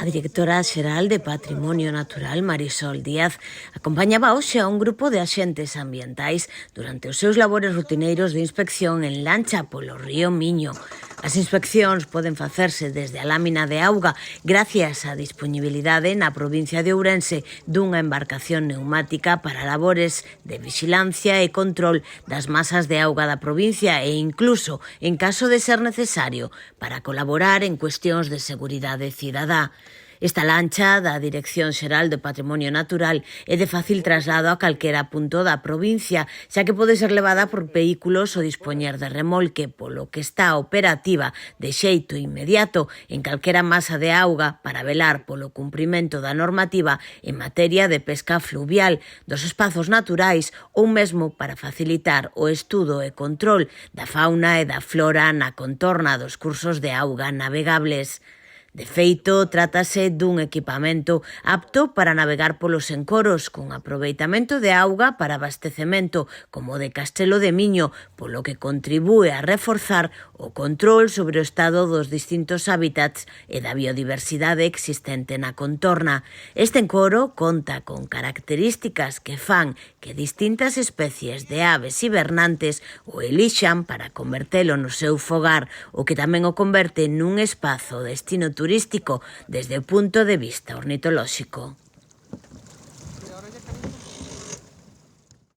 A directora xeral de Patrimonio Natural, Marisol Díaz, acompañaba hoxe a un grupo de axentes ambientais durante os seus labores rutineiros de inspección en lancha polo río Miño. As inspeccións poden facerse desde a lámina de auga gracias á disponibilidade na provincia de Ourense dunha embarcación neumática para labores de vixilancia e control das masas de auga da provincia e incluso, en caso de ser necesario, para colaborar en cuestións de seguridade cidadá. Esta lancha da Dirección Xeral do Patrimonio Natural é de fácil traslado a calquera punto da provincia, xa que pode ser levada por vehículos ou dispoñer de remolque, polo que está operativa de xeito inmediato en calquera masa de auga para velar polo cumprimento da normativa en materia de pesca fluvial, dos espazos naturais ou mesmo para facilitar o estudo e control da fauna e da flora na contorna dos cursos de auga navegables. De feito, trátase dun equipamento apto para navegar polos encoros con aproveitamento de auga para abastecemento como o de Castelo de Miño, polo que contribúe a reforzar o control sobre o estado dos distintos hábitats e da biodiversidade existente na contorna. Este encoro conta con características que fan que distintas especies de aves hibernantes o elixan para convertelo no seu fogar, o que tamén o converte nun espazo destino turístico desde o punto de vista ornitolóxico.